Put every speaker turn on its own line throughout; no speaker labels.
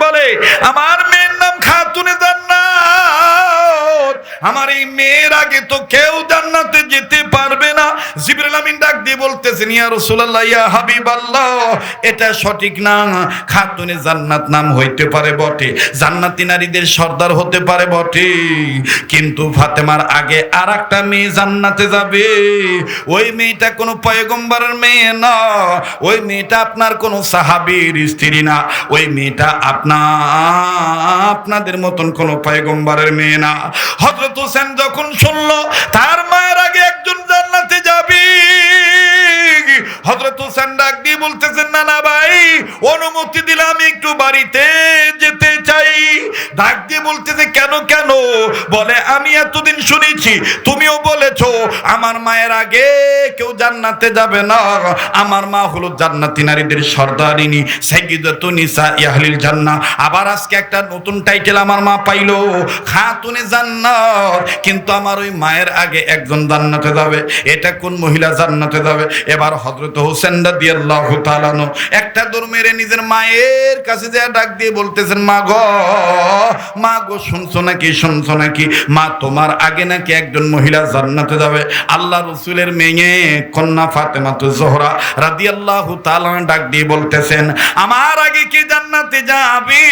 বলে, আমার মেয়ের নাম খাতুনে জান্নাত, আমার এই মেয়ের আগে তো কেউ জান্নাতে যেতে পারবে না। জিবরাইল আমিন ডাক দিয়ে বলতেছেন, ইয়া রাসূলুল্লাহ, ইয়া হাবিবাল্লাহ, এটা সঠিক না। খাতুনে জান্নাত নাম হইতে পারে বটে, জান্নাতি নারীদের সর্দার হতে পারে বটে, কিন্তু ফাতেমার আগে আর একটা মেয়ে জান্নাতে যাবে। ওই মেয়েটা কোনো পয়গম্বরের মেয়ে না, ওই মেয়েটা আপনার কোনো সাহাবীর স্ত্রী না, ওই মেয়েটা আপনাদের মতন কোনো পয়গম্বরের মেয়ে না। হযরত হোসেন যখন শুনলো তার মায়ের আগে একজন জান্নাতে যাবে, হযরত হোসেন ডাক দিয়ে বলতেছেন, না না ভাই, অনুমতি দিলে আমি একটু বাড়িতে যেতে চাই। ডাক দিয়ে বলতেছে, কেন কেন? বলে, আমি এতদিন শুনেছি তুমিও বলেছো আমার মায়ের আগে কেউ জান্নাতে যাবে না, আমার মা হলো জান্নাতি নারীদের সর্দারিনী, সাইয়্যিদাতুন নিসা আহলিল জান্নাহ। আবার আজকে একটা নতুন টাইটেল আমার মা পাইলো, খাতুনে জান্নাত, কিন্তু আমার ওই মায়ের আগে একজন জান্নাতে যাবে। এটা কোন মহিলা জান্নাতে যাবে? এবার হযরত হোসেন রাদিয়াল্লাহু তাআলা আনহু একটা দৌড় মেরে নিজের মায়ের কাছে যা ডাক দিয়ে বলতেছেন, মা গো, শুনছো নাকি? মা, তোমার আগে নাকি একজন মহিলা জান্নাতে যাবে। আল্লাহ রাসূলের মেয়ে কন্যা ফাতেমাতুজ জোহরা রাদিয়াল্লাহু তাআলা ডাক দিয়ে বলতেছেন, আমার আগে কে জান্নাতে যাবে?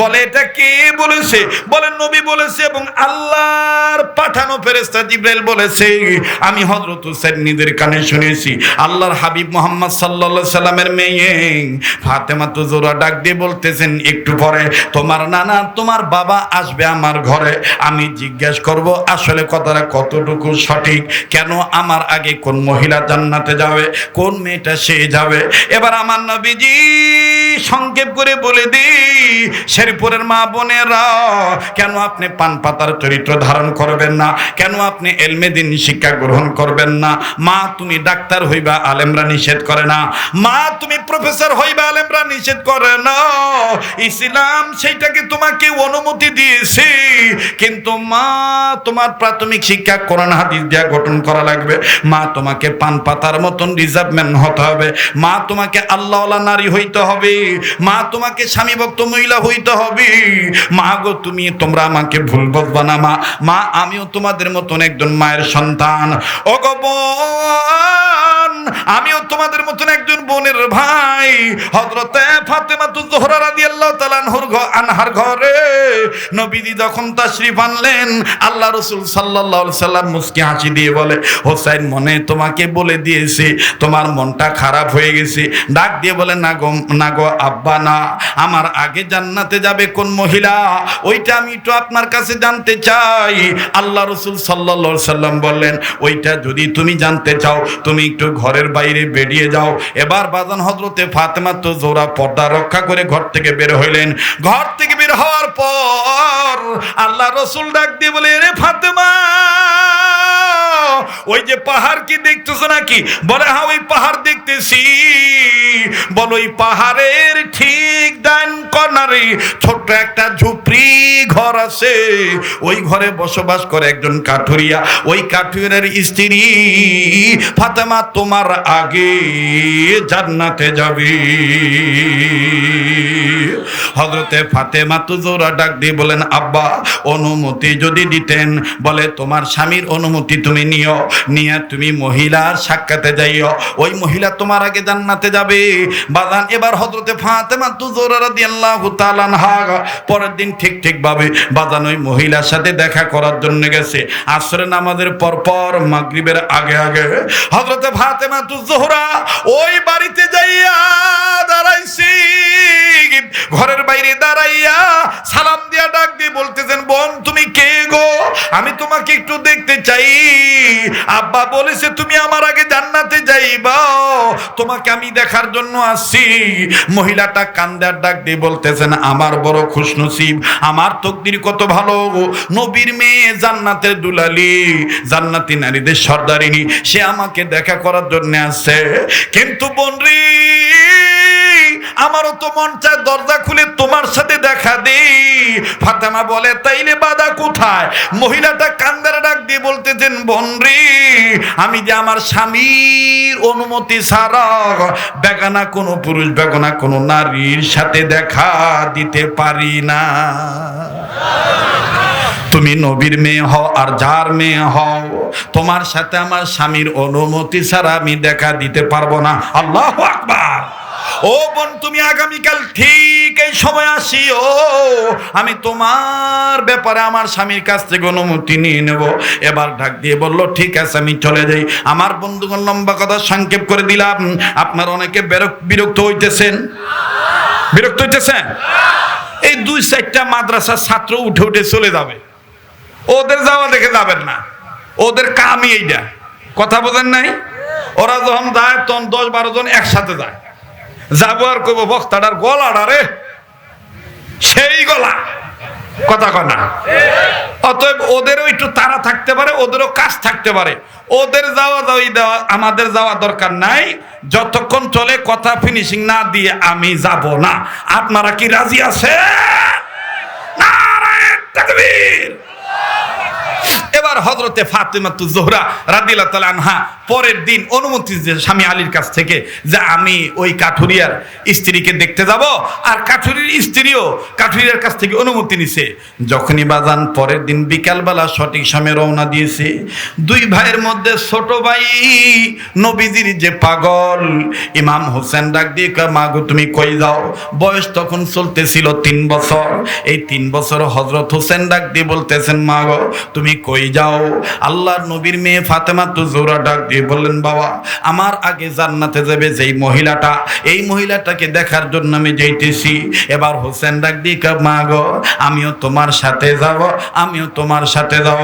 বলে, এটা কে বলেছে? বলে, নবী বলেছে এবং আল্লাহর পাঠানো ফেরেশতা জিবরাইল বলেছে। আমি হযরত হোসেন নিজের কানে শুনেছি। আল্লাহর হাবিব মুহাম্মদ সাল্লাল্লাহু আলাইহি সাল্লামের মেয়ে ফাতেমাতুজ জোহরা ডাক দিয়ে বলতেছেন, একটু পরে তোমার নানা, তোমার বাবা আসবে আমার ঘরে, আমি জিজ্ঞাসা করব আসলে কথাটা কতটুকু সঠিক, কেন আমার আগে কোন মহিলা জান্নাতে যাবে, কোন মেয়েটা সে যাবে। এবার আমার নবীজি সংক্ষেপ করে বলে দিই, শেরপুরের মা বোনেরা, কেন আপনি পান পাতার চরিত্র ধারণ করবেন না? কেন আপনি ইলমে দ্বীন শিক্ষা গ্রহণ করবেন না? মা, তুমি ডাক্তার হইবা, আলেমরা নিষেধ করে না। মা, তুমি প্রফেসর হইবা, আলেমরা নিষেধ করে না। ইসলাম সেইটাকে তোমাকে অনুমতি দিয়েছে, কিন্তু মা, তোমার প্রাথমিক শিক্ষা কোরআন হাদিস দিয়া গঠন করা লাগবে। মা, তোমাকে পান পাতার মতন রিজার্ভম্যান হতে হবে। মা, তোমাকে আল্লাহওয়ালা নারী হইতে হবে। মা, তোমাকে স্বামী ভক্ত মহিলা হইতে হবে। মা গো, তোমরা আমাকে ভুল বুঝবা না। মা, আমিও তোমাদের মতন একজন মায়ের সন্তান। ও গো বোন, আমিও তোমাদের মতন একজন বোনের ভাই। হযরতে ফাতেমাতুজ জোহরা রাদিয়াল্লাহু তাআলা আনহার ঘরে নবীজি যখন তাশরীফ আনলেন, আল্লাহ রাসূল সাল্লাল্লাহু আলাইহি সাল্লাম মুস্কি হাসি দিয়ে বলে, হোসেন মনে তোমাকে বলে দিয়েছে তোমার মনটা খারাপ হয়ে গেছে। ডাক দিয়ে বলে, না গো আব্বা, না, আমার আগে জান্নাতে যাবে কোন মহিলা, ওইটা আমি একটু আপনার কাছে জানতে চাই। আল্লাহ রাসূল সাল্লাল্লাহু আলাইহি সাল্লাম বললেন, ওইটা যদি তুমি জানতে চাও তুমি একটু ঘরের বাইরে বেরিয়ে যাও। এবার বাজান হযরতে ফাতেমাতুজ জোহরা পর্দা রক্ষা করে ঘর থেকে বের হইলেন। ঘর থেকে বের হওয়ার পর আল্লাহ রাসূল ডাক দিয়ে বলে, রে ফাতেমা, ওই যে পাহাড় কি দেখতেছো নাকি? বলে, হ্যাঁ, ওই পাহাড় দেখতেছি। বলো, ওই পাহাড়ের ঠিক ডান কর্নারে ছোট্ট একটা ঝুপড়ি ঘর আছে, ওই ঘরে বসবাস করে একজন কাঠুরিয়া। ওই কাঠুরিয়ার স্ত্রী ফাতেমা তোমার আগে জান্নাতে যাবে। হযরতে ফাতেমাতুজ জোহরা ডাক দিয়ে বলেন, আব্বা, অনুমতি যদি দিতেন। বলে, তোমার স্বামীর অনুমতি তুমি নিয়ে তুমি মহিলার সাক্ষাতে যাইও, ওই মহিলা তোমার আগে জান্নাতে যাবে। বাজান, এবার হযরতে ফাতেমাতুজ জোহরা রাদিয়াল্লাহু তাআলা আনহা পরের দিন ঠিক ভাবে বাজান ওই মহিলার সাথে দেখা করার জন্য গেছে। আসরের নামাজের পর মাগরিবের আগে হযরতে ফাতেমাতুজ জোহরা ওই বাড়িতে যাইয়া দাঁড়াইছি। ঘরের বাইরে দাঁড়াইয়া সালাম দিয়া ডাক দিয়ে বলতেছেন, বোন, তুমি কে গো? আমি তোমাকে একটু দেখতে চাই। আব্বা বলেছে তুমি আমার আগে জান্নাতে যাইবা, তোমাকে আমি দেখার জন্য আসছি। মহিলাটা কান্দার ডাক দিয়ে বলতেছেন, আমার বড় খুশনসিব, আমার তকদির কত ভালো, নবীর মেয়ে, জান্নাতের দুলালি, জান্নাতি নারীদের সর্দারিনী, সে আমাকে দেখা করার জন্য আসছে। কিন্তু বোনরি, আমারও তো মন চায় দরজা খুলে তোমার সাথে দেখা দেই। ফাতেমা বলে তাইলে বাধা কোথায়? মহিলাটা কান্দারে ডাক দিয়ে বলতেছেন, বোন রে, আমি যে আমার স্বামীর অনুমতি ছাড়া বেগানা কোনো পুরুষ, বেগানা কোনো নারীর সাথে দেখা দিতে পারি না। তুমি নবীর মেয়ে হও আর যার মেয়ে হও, তোমার সাথে আমার স্বামীর অনুমতি ছাড়া আমি দেখা দিতে পারবো না। আল্লাহু আকবার। ও বোন, তুমি আগামীকাল ঠিক এই সময় আসিও, আমি তোমার ব্যাপারে আমার স্বামীর কাছ থেকে অনুমতি নিয়ে নেব। এবার ডাক দিয়ে বলল, ঠিক আছে আমি চলে যাই। আমার বন্ধুগণ, লম্বা কথা সংক্ষেপ করে দিলাম। আপনার অনেকে বিরক্ত হইতেছেন, বিরক্ত হইতেছেন। এই 2-4টা মাদ্রাসার ছাত্র উঠে উঠে চলে যাবে, ওদের যাওয়া দেখে যাবেন না, ওদের কামই এইটা। কথা বোঝেন নাই? ওরা যখন যায় তখন 10-12 জন একসাথে যায়, যাবো আর কইব বক্তাটার গলাটা রে সেই গলা, কথা কয় না। অতএব ওদেরও একটু তাড়া থাকতে পারে, ওদেরও কাজ থাকতে পারে, ওদের যাওয়া দেওয়া আমাদের যাওয়া দরকার নাই। যতক্ষণ চলে কথা ফিনিশিং না দিয়ে আমি যাব না। আপনারা কি রাজি আছেন? নারায়ে তাকবীর। এবার হযরতে ফাতেমাতুজ জোহরা রাদিয়াল্লাহু তাআলা আনহা পরের দিন অনুমতি যে স্বামী আলীর কাছ থেকে যে আমি ওই কাঠুরিয়ার স্ত্রীকে দেখতে যাব, আর কাঠুরির স্ত্রীও কাঠুরিয়ার কাছ থেকে অনুমতি নিছে। যখনই বাজান পরের দিন বিকালবেলা সঠিক সময়ে রওনা দিয়েছে, দুই ভাইয়ের মধ্যে ছোট ভাই নবীজির যে পাগল ইমাম হোসেন ডাক দিয়ে কয়, মা গো তুমি কই যাও? বয়স তখন চলতেছিল 3 বছর। এই 3 বছর হযরত হোসেন ডাক দিয়ে বলতেছেন, মা গো তুমি কই যাও? আল্লাহর নবীর মেয়ে ফাতেমাতুজ জোহরা ডাক দিয়ে বললেন, বাবা আমার আগে জান্নাতে যাবে যেই মহিলাটা, এই মহিলাটাকে দেখার জন্য আমি যাইতেছি। এবার হোসেন ডাক দিয়ে কয়, মা গো আমিও তোমার সাথে যাব, আমিও তোমার সাথে যাব।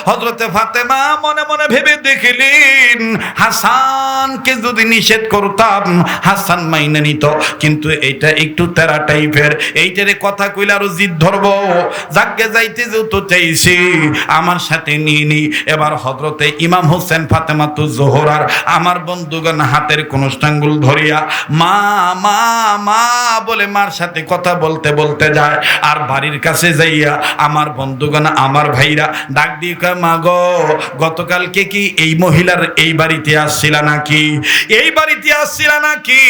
হযরতে ফাতেমা মনে মনে ভেবে দেখলেন, হাসানকে যদি নিষেধ করতাম হাসান মাইনে নিত, কিন্তু এইটা একটু তেরা টাইপের, এইটারে কথা কইলে আরো জিদ ধরবো। যাকে যাইতে যেহেতু চাইছি আমার সাথে নিয়ে নি। এবার হযরতে ইমাম হোসেন ফাতেমাতুজ জোহরার আমার বন্ধুগণ হাতের কোন আঙ্গুল ধরিয়া মা মা মা বলে মার সাথে কথা বলতে বলতে যায়। আর বাড়ির কাছে যাইয়া আমার বন্ধুগণ, আমার ভাইরা ডাক দিয়ে কয়, মা গো গতকালকে কি এই মহিলার এই বাড়িতে আসছিলা নাকি? এই বাড়িতে আসছিলা নাকি?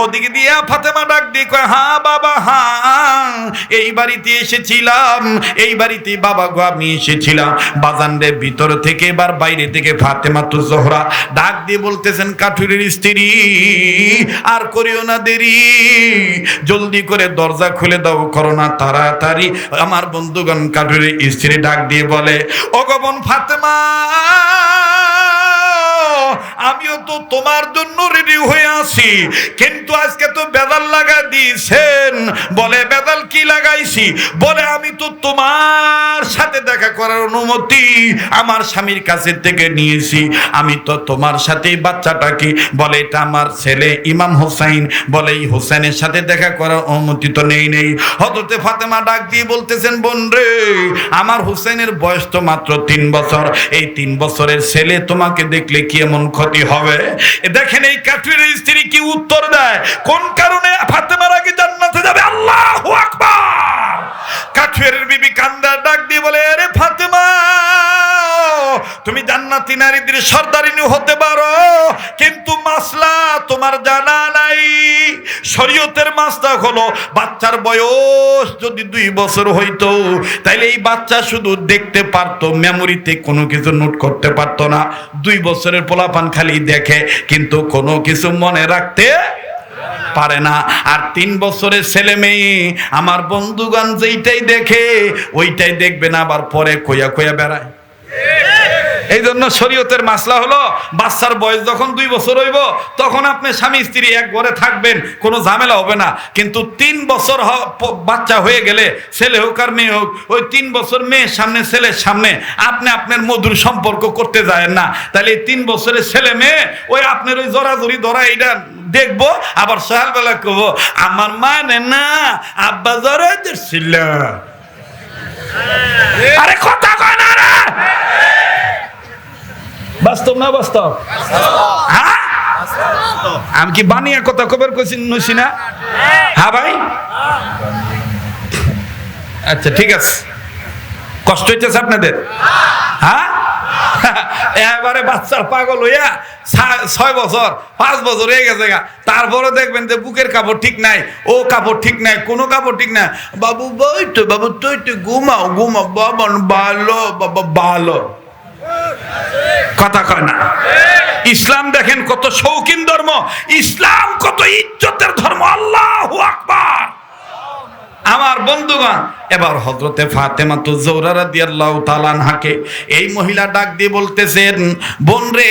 ওদিকে দিয়া ফাতেমা ডাক দিয়ে কয়, হ্যাঁ বাবা হ্যাঁ, এই বাড়িতে এসেছিলাম, এই বাড়িতে বাবা গো আমি এসেছিলাম। বাজানদের ভিতর থেকে এবার বাইরে থেকে ফাতেমাতুজ জোহরা ডাক দিয়ে বলতেছেন, কাঠুরির স্ত্রী আর করিও না দেরি, জলদি করে দরজা খুলে দাও, করো না তাড়াতাড়ি। আমার বন্ধুগণ কাঠুরির স্ত্রী ডাক দিয়ে বলে, ও গো বোন ফাতেমা, আমিও তো তোমার জন্য রেডি হয়ে আছি, কিন্তু আজকে তো বেদাল লাগা দিয়েছেন। বলে বেদাল কি লাগাইছি? বলে আমি তো তোমার সাথে দেখা করার অনুমতি আমার স্বামীর কাছে থেকে নিয়েছি, আমি তো তোমার সাথেই বাচ্চাটা কি? বলে এটা আমার ছেলে ইমাম হোসেন। বলে এই হোসেনের সাথে দেখা করার অনুমতি তো নেই। হযরতে ফাতেমা ডাক দিয়ে বলতেছেন, বোন রে আমার হোসেনের বয়স তো মাত্র 3 বছর, এই 3 বছরের ছেলে তোমাকে দেখলে কি এমন ক্ষতি হবে? দেখেন এই কাঠুরির স্ত্রী কি উত্তর দেয়, কোন কারণে ফাতেমার আগে জান্নাতে যাবে। আল্লাহু আকবার। কাঠুরির বিবি কান্দা ডাক দিয়ে বলে, আরে ফাতেমা তুমি জান্নাতি নারীদের সর্দারিনী হতে পারো, কিন্তু মাসলা তোমার জানা নাই। শরীয়তের মাসলা হলো বাচ্চার বয়স যদি 2 বছর হইতো তাইলে এই বাচ্চা শুধু দেখতে পারতো, মেমোরিতে কোনো কিছু নোট করতে পারতো না। 2 বছরের পোলাপান খালি দেখে কিন্তু কোনো কিছু মনে রাখতে পারে না। আর 3 বছরের ছেলে মেয়ে আমার বন্ধুগণ যেইটাই দেখে ওইটাই দেখবে না, আবার পরে কইয়া কইয়া বেড়ায়। এই জন্য শরীয়তের মাসলা হলো বাচ্চার বয়স যখন 2 বছর হইব তখন আপনি স্বামী স্ত্রী এক ঘরে থাকবেন, কোনো ঝামেলা হবে না। কিন্তু 3 বছর বাচ্চা হয়ে গেলে, ছেলে হোক আর মেয়ে হোক, ওই 3 বছর মেয়ের সামনে ছেলের সামনে আপনি আপনার মধুর সম্পর্ক করতে যায়েন না। তাহলে এই 3 বছরের ছেলে মেয়ে ওই আপনার ওই জড়াজড়ি ধরা এইটা দেখবো, আবার সকালবেলা কব আমার মানে না আব্বা জড়াই ছিল। আরে কথা কয় না রে, বাস্তব না বাস্তব? হ্যাঁ আমি কি বানিয়ে কথা খবর কইছি নইছি না? হ্যাঁ ভাই আচ্ছা ঠিক আছে, কষ্ট হইতেছে আপনাদের? হ্যাঁ, এবারে বাচ্চার পাগল হইয়া 6 বছর 5 বছর হয়ে গেছে গা, তারপরে দেখবেন যে বুকের কাপড় ঠিক নাই, ও কাপড় ঠিক নাই, কোনো কাপড় ঠিক নাই। বাবু বইতো, বাবু তুই ঘুমাও ঘুমাও, বাবা ভালো, বাবা ভালো, কথা কয় না। ইসলাম দেখেন কত শৌখিন ধর্ম, ইসলাম কত ইজ্জতের ধর্ম। আল্লাহু আকবার। আমার বন্ধুগণ, এবার হযরতে ফাতেমা জোহরা রাদিয়াল্লাহু তাআলা আনহাকে এই মহিলা ডাক দিয়ে বলতেছেন, বোন রে,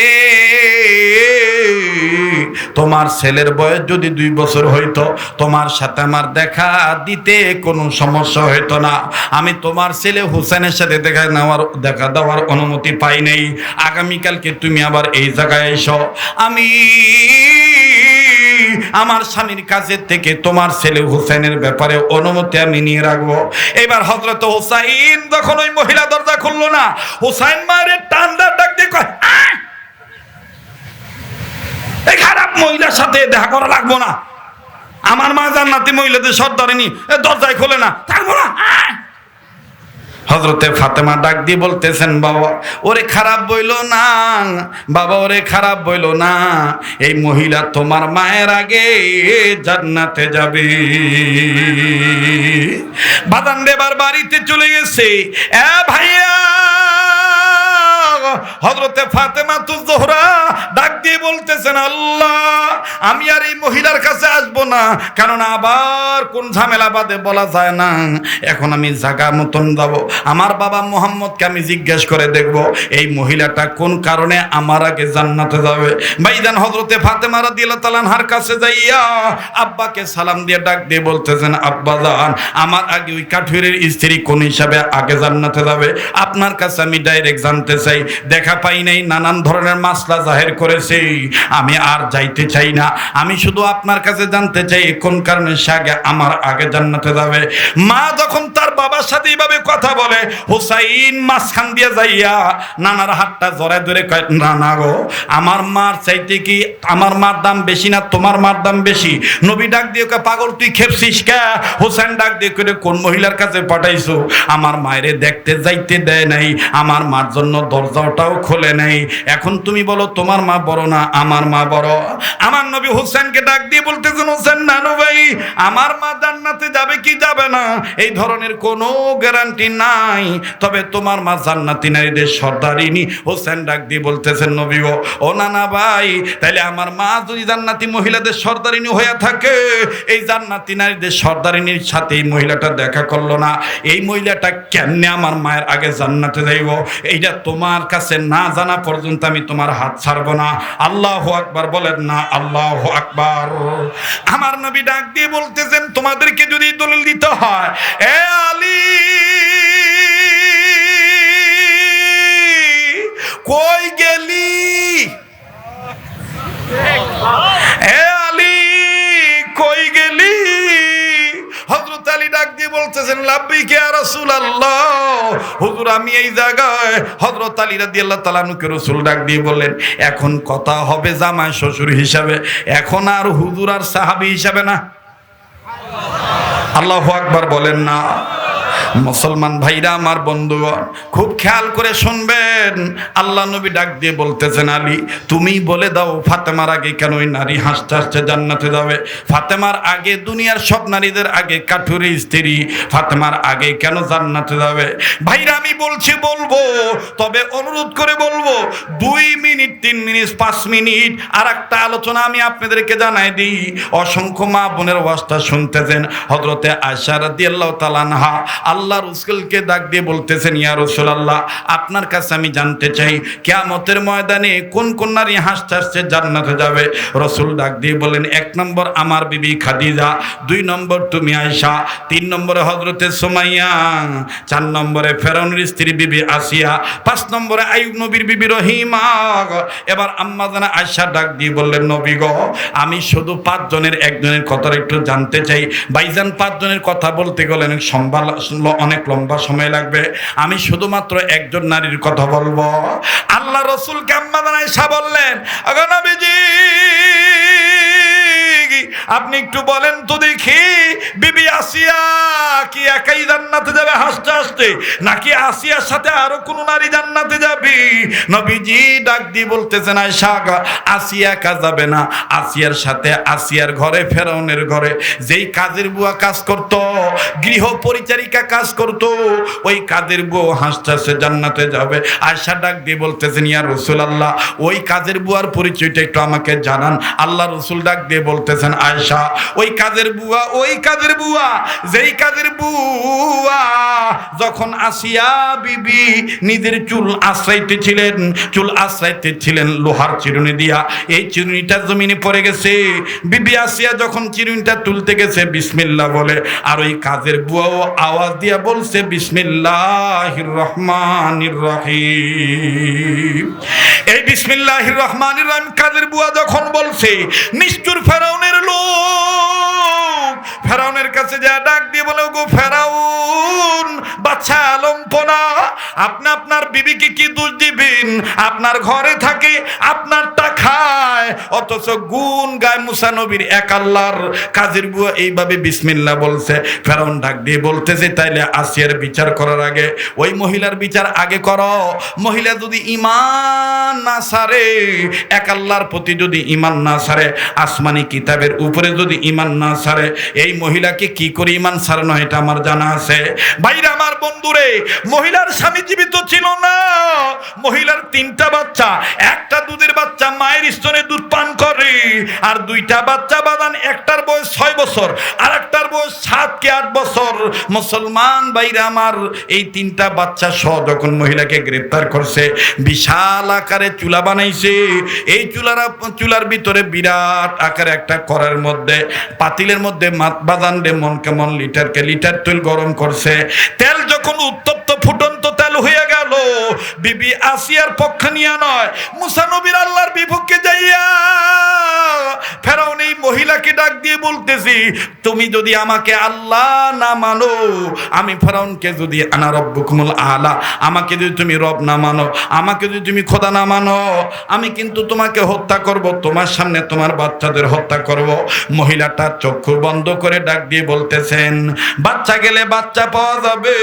তোমার ছেলের বয়স যদি 2 বছর হইতো, তোমার সাথে আমার দেখা দিতে কোনো সমস্যা হইতো না। আমি তোমার ছেলে হোসেনের সাথে দেখা দেওয়ার অনুমতি পাই নাই। আগামীকালকে তুমি আবার এই জায়গায় এসো, আমি আমার স্বামীর কাছে থেকে তোমার ছেলে হুসেনের ব্যাপারে অনুমতি আমি নিয়ে রাখবো। এবার হযরত হুসাইন যখন ওই মহিলা দরজা খুললো না, হুসাইন মারে টান্ডা ডাক দিয়ে কয়, এই খারাপ মহিলার সাথে দেখা করা লাগবো না, আমার মা জান্নাতি মহিলাদের সর্দারিনী, দরজায় খোলে না, থাকবো না। হযরতে ফাতেমা ডাক দিয়ে বলতেছেন, বাবা ওরে খারাপ বইলো না, বাবা ওরে খারাপ বইলো না, এই মহিলা তোমার মায়ের আগে জান্নাতে যাবে। বাদান দেবার বাড়িতে চলে গেছে। এ ভাইয়া, হযরতে ফাতেমা জোহরা ডাক দিয়ে বলতেছেন, আল্লাহ আমি আর এই মহিলার কাছে আসবো না, কারণ আবার কোন ঝামেলা বাদে বলা যায় না। এখন আমি জায়গা মতন যাব, আমার বাবা মুহাম্মদকে আমি জিজ্ঞেস করে দেখব এই মহিলাটা কোন কারণে আমার আগে জান্নাতে যাবে। ভাইজান হযরতে ফাতেমা রাদিয়াল্লাহু তাআলা আনহার কাছে যাইয়া আব্বাকে সালাম দিয়ে ডাক দিয়ে বলতেছেন, আব্বা জান, আমার আগে ওই কাঠুরের স্ত্রী কোন হিসাবে আগে জান্নাতে যাবে? আপনার কাছে আমি ডাইরেক্ট জানতে চাই, দেখা পাই নাই, নানান ধরনের মাসলা জাহির করেছে, আমি আর যাইতে চাই না, আমি শুধু আপনার কাছে জানতে চাই কোন কারণে সে আমার আগে জান্নাতে যাবে। মা যখন তার বাবার সাথে এইভাবে কথা বলে, হুসাইন মাঝখান দিয়ে যাইয়া নানার হাতটা জড়ায় ধরে কয়, না না গো, আমার মার চাইতে কি আমার মার দাম বেশি না তোমার মার দাম বেশি? নবী ডাক দিয়ে কয়, পাগল তুই খেপছিস কে? হুসাইন ডাক দিয়ে কয়, কোন মহিলার কাছে পাঠাইছো? আমার মায়েরে দেখতে যাইতে দেয় নাই, আমার মার জন্য দরজাটাও খোলে নাই, এখন তুমি বলো তোমার মা বড় না আমার মা বড়? আমার নবী হুসেনকে ডাক দিয়ে বলতেছেন, হোসেন নানু ভাই, আমার মা জান্নাতে যাবে কি যাবে না এই ধরনের কোনো গ্যারান্টি নাই, তবে তোমার মা জান্নাতি নারীদের সর্দারিনী। হোসেন ডাক দিয়ে বলতেছেন, নবী গো, ও নানা ভাই, তাহলে আমার মা যদি জান্নাতি মহিলাদের সর্দারিনী হয়ে থাকে, এই জান্নাতি নারীদের সর্দারিনীর সাথে এই মহিলাটা দেখা করলো না, এই মহিলাটা কেমনে আমার মায়ের আগে জান্নাতে যাইব? এইটা তোমার কাছে না জানা পর্যন্ত আমি তোমার হাত ছাড়বো না। আল্লাহু আকবার বলেন না, আল্লাহু আকবার। আমার নবী ডাক দিয়ে বলতেছেন, তোমাদেরকে যদি দলিল দিতে হয়, এ আলী কই গেলি, এ আলী কই গেলি? হযরত আলী ডাক দিয়ে বলতেছেন, লাব্বাইক ইয়া রাসূলুল্লাহ, হুজুর আমি এই জায়গায়। হযরত আলী রাদিয়াল্লাহু তাআলা আনহুকে রাসূল ডাক দিয়ে বললেন, এখন কথা হবে জামাই শ্বশুর হিসাবে, এখন আর হুজুর আর সাহাবী হিসাবে না। আল্লাহু আকবার বলেন না। মুসলমান ভাইরা আমার বন্ধুগণ, খুব খেয়াল করে শুনবেন। আল্লাহ নবী ডাক দিয়ে বলতেছেন, আলী তুমি বলে দাও, ফাতেমার আগে কেন ওই নারী হাসতে হাসতে জান্নাতে যাবে? ফাতেমার আগে, দুনিয়ার সব নারীদের আগে কাঠুরে স্ত্রী, ফাতেমার আগে কেন জান্নাতে যাবে? ভাইরা আমি বলছি, বলবো, তবে অনুরোধ করে বলবো, 2 মিনিট 3 মিনিট 5 মিনিট আর একটা আলোচনা আমি আপনাদেরকে জানাই দিই। অসংখ্য মা বোনের ওয়াজটা শুনতেছেন। হযরতে আয়েশা রাদিয়াল্লাহু তাআলা আনহা আল্লাহ রাসূলকে ডাক দিয়ে বলতেছেন, ইয়া রাসূলুল্লাহ, আপনার কাছে আমি জানতে চাই, কিয়ামতের ময়দানে কোন কোন নারী হাসতে হাসতে জান্নাতে যাবে? রাসূল ডাক দিয়ে বলেন, 1 নম্বর আমার বিবি খাদিজা, 2 নম্বর তুমি আয়েশা, 3 নম্বরে হযরতে সুমাইয়া, 4 নম্বরে ফেরাউনের স্ত্রী বিবি আসিয়া, 5 নম্বরে আইয়ুব নবীর বিবি রহিমা। এবার আম্মা জানা আয়েশা ডাক দিয়ে বললেন, নবী গো, আমি শুধু 5 জনের একজনের কথা একটু জানতে চাই। ভাইজান 5 জনের কথা বলতে গেলে অনেক লম্বা সময় লাগবে, আমি শুধুমাত্র একজন নারীর কথা বলবো। আল্লাহ রাসূলকে আম্মা জানা আয়েশা বললেন, ওগো নবীজি, আপনি একটু বলেন তো দেখি, বিবি আসিয়া কি একাই জান্নাতে যাবে হাসতে হাসতে, নাকি আসিয়ার সাথে আরো কোনো নারী জান্নাতে যাবে? নবীজি ডাক দিয়ে বলতেছেন, আয়েশা আসিয়া একা যাবে না, আসিয়ার সাথে আসিয়ার ঘরে ফেরাউনের ঘরে যেই কাজের বুয়া কাজ করত, গৃহ পরিচারিকা কাজ করত, ওই কাজের বউ হাসতে হাসতে জান্নাতে যাবে। আয়েশা ডাক দিয়ে বলতেছেন, ইয়া রাসূলুল্লাহ, ওই কাজের বুয়ার পরিচয়টা একটু আমাকে জানান। আল্লাহ রাসূল ডাক দিয়ে বলতেছেন, আয়েশা ওই কাজের বুয়া, ওই কাজের বুয়া, যেই কাজের বুয়া যখন আসিয়া বিবি নিজের চুল আশ্রাইতে ছিলেন লোহার চিরুনি দিয়া, এই চিরুনিটা জমিনে পড়ে গেছে, বিবি আসিয়া যখন চিরুনিটা তুলতে গেছে বিসমিল্লাহ বলে, আর ওই কাজের বুয়াও আওয়াজ দিয়া বলছে বিসমিল্লাহির রহমানির রহিম। এই বিসমিল্লাহির রহমানির রহিম কাজের বুয়া যখন বলছে, নিষ্ঠুর ফেরাউনের লোক ফেরাউনের কাছে যা ডাক দিয়ে বলে, গো ফেরাউন বাচ্চা আলম্পনা, আপনি আপনার বিবিকে কি দোষ দিবেন? আপনার ঘরে থাকে, আপনারটা খায়, অথচ গুণ গায় মুসা নবীর এক আল্লাহর। কাজের বুয়া এইভাবে বিসমিল্লাহ বলছে। ফেরাউন ডাক দিয়ে বলতেছে, তাইলে আসিয়ার বিচার করার আগে ওই মহিলার বিচার আগে করো। মহিলা যদি ঈমান না ছাড়ে, এক আল্লাহর প্রতি যদি ঈমান না ছাড়ে, আসমানি কিতাবের উপরে যদি ঈমান না ছাড়ে, এই মহিলাকে কি করে ঈমান ছাড়ানো এটা আমার জানা আছে। ভাইরা আমার, বন্ধুরে, মহিলার স্বামী জীবিত ছিল না। মহিলার 3টা বাচ্চা, একটা দুধের বাচ্চা মায়ের স্তনে দুধ পান করে, আর 2টা বাচ্চা বাদান, একটার বয়স 6 বছর আর একটার বয়স 7 কি 8 বছর। মুসলমান ভাইরা আমার, এই 3টা বাচ্চা সহ যখন মহিলাকে গ্রেফতার করছে, বিশাল আকারে চুলা বানাইছে। এই চুলার ভিতরে বিরাট আকারে একটা কড়ার মধ্যে, পাতিলের মধ্যে বাদান রে মন কেমন লিটার তেল গরম করছে। তেল যখন উত্তপ্ত ফুটন্ত তেল হয়ে গেল, বিবি আসিয়ার পক্ষ নিয়ে নয়, মুসা নবীর আল্লাহর বিপক্ষে যাইয়া ফেরাউন এই মহিলাকে ডাক দিয়ে বলতেছি, তুমি যদি আমাকে আল্লাহ না মানো, আমি ফেরাউনকে যদি আনা রব্বুকুমুল আলা, আমাকে যদি তুমি রব না মানো, আমাকে যদি তুমি খোদা না মানো, আমি কিন্তু তোমাকে হত্যা করব, তোমার সামনে তোমার বাচ্চাদের হত্যা করব। মহিলাটা চক্ষু বন্ধ করে ডাক দিয়ে বলতেছেন, বাচ্চা গেলে বাচ্চা পাওয়া যাবে,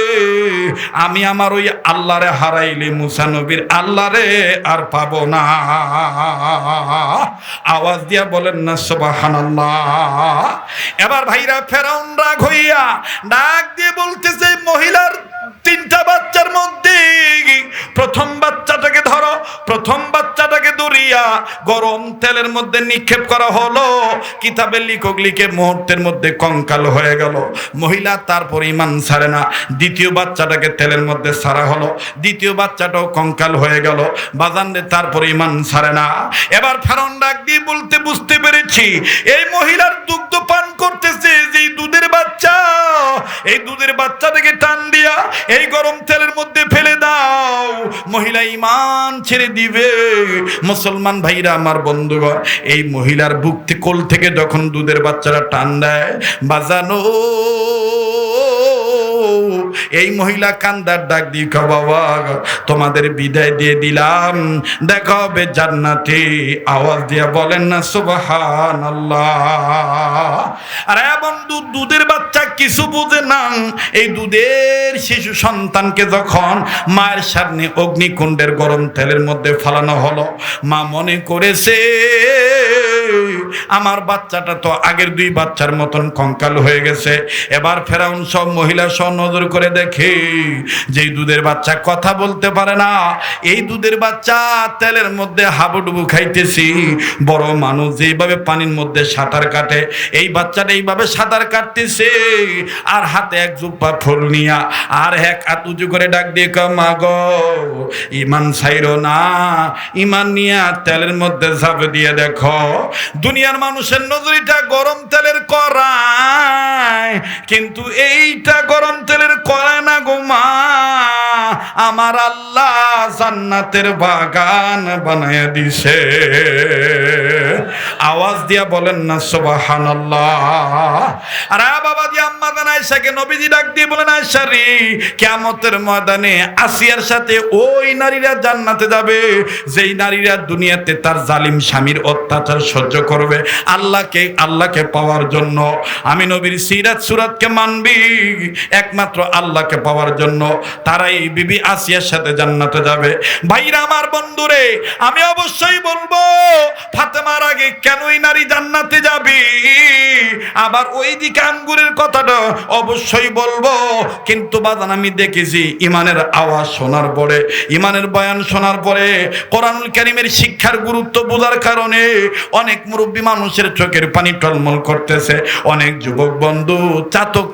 আমি আমার ওই আল্লাহরে হারাইলে মুসা নবীর আল্লাহরে আর পাবো না। আওয়াজ দিয়া বলেন না সুবহানাল্লাহ। এবার ভাইরা, ফেরাউন রাগ হইয়া ডাক দিয়ে বলতেছে, মহিলার 3টা বাচ্চার মধ্যে প্রথম বাচ্চাটাকে ধরো। প্রথম বাচ্চাটাকে ধরিয়া গরম তেলের মধ্যে নিক্ষেপ করা হলো। কিতাবের লেখক লিখে মুহূর্তের মধ্যে কঙ্কাল হয়ে গেল। মহিলা তারপর ঈমান ছাড়ে না। দ্বিতীয় বাচ্চাটাকে তেলের মধ্যে ছাড়া হলো, দ্বিতীয় বাচ্চাটাও কঙ্কাল হয়ে গেল। বাজানরে তারপর ঈমান ছাড়ে না। এবার ফেরাউন ডাক দিয়ে বলতে, বুঝতে পেরেছি এই মহিলার দুগ্ধ পান করতেছে যেই দুধের বাচ্চা, এই দুধের বাচ্চাটাকে টান দিয়া এই গরম তেলের মধ্যে ফেলে দাও, মহিলা ঈমান ছেড়ে দিবে। মুসলমান ভাইরা আমার, বন্ধুগণ, এই মহিলার বুক কোল থেকে যখন দুধের বাচ্চারা টান দেয়, বাজানো এই মহিলা কান্দার ডাক দিয়ে, বাবা তোমাদের বিদায় দিয়ে দিলাম, দেখা হবে জান্নাতে। আওয়াজ দিয়া বলেন না সুবহানাল্লাহ। আর বন্ধু, দুধের বাচ্চা কিছু বুঝে না। এই দুধের শিশু সন্তানকে যখন মায়ের সামনে অগ্নিকুণ্ডের গরম তেলের মধ্যে ফালানো হলো, মা মনে করেছে আমার বাচ্চাটা তো আগের 2 বাচ্চার মতন কঙ্কাল হয়ে গেছে। এবার ফেরাউন সব মহিলা সব নজর করে দেখে যে দুধের বাচ্চা কথা বলতে পারে না। এই দুধের বাচ্চা তেলের মধ্যে হাবুডুবু খাইতেছি। বড় মানুষ যেভাবে পানির মধ্যে সাঁতার কাটে, এই বাচ্চাটা এইভাবে সাঁতার কাটতেছে, আর হাতে এক জুব্বা ফুল নিয়া আর এক হাত উঁচু করে ডাক দিয়ে, মা গো ঈমান ছাইরো না, ঈমান নিয়া তেলের মধ্যে ঝাঁপ দিয়ে দেখো। দুনিয়ার মানুষের নজরিটা গরম তেলের কড়াই, কিন্তু এইটা গরম তেলের কড়াই না গো মা, আমার আল্লাহ জান্নাতের বাগান বানায়া দিছে। আওয়াজ দিয়া বলেন না সুবহানাল্লাহ। আরে বাবা দি আম্মা জান আয়েশাকে নবীজি ডাক দিয়ে বলেন, আয়েশা রে, কিয়ামতের ময়দানে আসিয়ার সাথে ওই নারীরা জান্নাতে যাবে যেই নারীরা দুনিয়াতে তার জালিম স্বামীর অত্যাচার সহ্য করবে আল্লাহকে পাওয়ার জন্য। আমি নবীর সিরাত সুরাতকে মানবি একমাত্র আল্লাহকে পাওয়ার জন্য, তারাই বিবি আসিয়ার সাথে জান্নাতে যাবে। ভাইরা আমার, বন্ধুরে, আমি অবশ্যই বলবো ফাতেমার আগে কেন ওই নারী জান্নাতে যাবে, আবার ওই দিকে আঙ্গুরের কথাটা অবশ্যই বলবো। কিন্তু বাজান, আমি দেখেছি ইমানের আওয়াজ শোনার পরে, ইমানের বয়ান শোনার পরে, কোরআনুল কারীমের শিক্ষার গুরুত্ব বোঝার কারণে অনেক মুরব্বী মানুষের চোখের পানি টলমল করতেছে। অনেক যুবক বন্ধু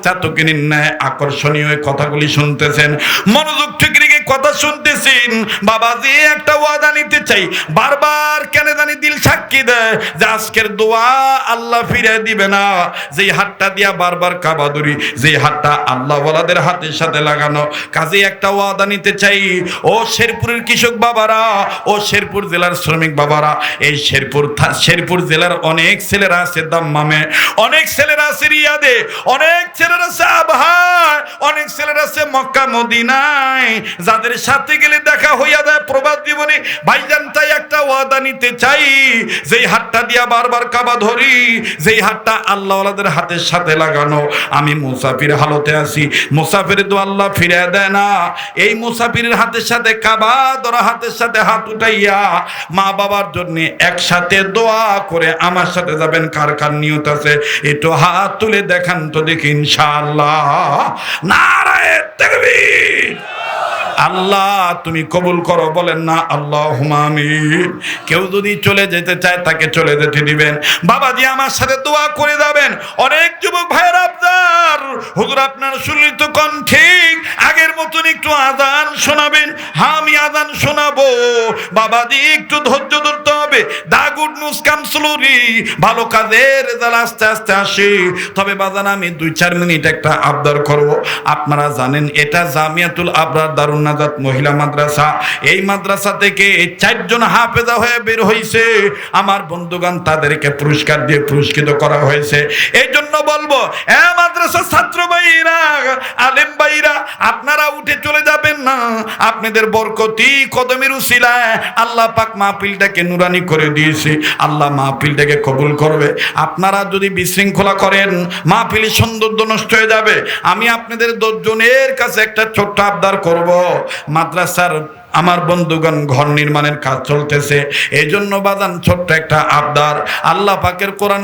চাতকিনীর ন্যায় আকর্ষণীয় কথাগুলি শুনতেছেন, মনোযোগ ঠিক রেখে কথা শুনতেছেন। বাবাজি, একটা ওয়াদা নিতে চাই, বারবার কেন জানি দিল সাক্ষী দেয় যে আজকের দোয়া আল্লাহ ফিরে দিবে না। যেই হাতটা দিয়া বারবার কাবা ধরি, যেই হাতটা আল্লাহ ওয়ালাদের হাতের সাথে লাগানো। কাজে একটা ওয়াদা নিতে চাই, ও শেরপুরের কৃষক বাবারা, ও শেরপুর জেলার শ্রমিক বাবারা, এই শেরপুর জেলার অনেক ছেলেরা আছে দাম্মামে, অনেক ছেলেরা আছে রিয়াদে, অনেক ছেলেরা আছে আবহায়, অনেক ছেলেরা আছে মক্কা মদিনায়, যাদের সাথে গেলে দেখা হইয়া যায় প্রবাদ জীবনে। ভাইজান, তাই একটা ওয়াদা নিতে চাই, যেই হাতটা দিয়া বারবার কাবা ধরি, যেই হাতটা আল্লাহ ওয়ালাদের হাতের সাথে লাগানো। আমি মুসাফির হালতে আছি, মুসাফির তো আল্লাহ ফিরে দেয় না। এই মুসাফিরের হাতের সাথে কাবা ধরা হাতের সাথে হাত উঠাইয়া মা বাবার জন্য একসাথে দোয়া করে আমার সাথে যাবেন। কার কার নিয়ত আছে একটু হাত তুলে দেখান তো দেখি, ইনশাআল্লাহ। নারায়ে তাকবীর। আল্লাহ তুমি কবুল করো, বলেন না আল্লাহুম্মা আমিন। কেউ যদি চলে যেতে চায় তাকে চলে যেতে দিবেন। বাবাজি, আমার সাথে দোয়া করে যাবেন। অনেক যুবক ভাইয়ের আবদার, হুজুর আপনার সুলিত কণ্ঠে আগের মতন একটু আযান শোনাবেন। হ্যাঁ, আমি আযান শোনাবো। বাবাজি, একটু ধৈর্য ধরতে হবে। দা গুড নিউজ কাম স্লোলি, ভালো কাজের রেজাল্ট আস্তে আস্তে আসে। তবে বাজান, আমি 2-4 মিনিট একটা আবদার করব। আপনারা জানেন এটা জামিয়াতুল আবরার দারুন নাজাত মহিলা মাদ্রাসা। এই মাদ্রাসা থেকে 4 জন হাফেজা হয়ে বের হয়েছে। আমার বন্ধুগণ, তাদেরকে পুরস্কার দিয়ে পুরস্কৃত করা হয়েছে। এই জন্য বলবো, মাদ্রাসার ছাত্র ভাইরা, আলেম ভাইরা, আপনারা উঠে চলে যাবেন না। আপনাদের বরকতি কদমের উসিলায় আল্লাহ পাক মাহফিলটাকে নুরানি করে দিয়েছে। আল্লাহ মাহফিলটাকে কবুল করবে। আপনারা যদি বিশৃঙ্খলা করেন, মাহফিলের সৌন্দর্য নষ্ট হয়ে যাবে। আমি আপনাদের 10 জনের কাছে একটা ছোট্ট আবদার করব। মাদ্রাসার আমার বন্ধুগণ ঘর নির্মাণের কাজ চলতেছে, এই জন্য বাজান ছোট্ট একটা আবদার, আল্লাহ পাকের কোরআন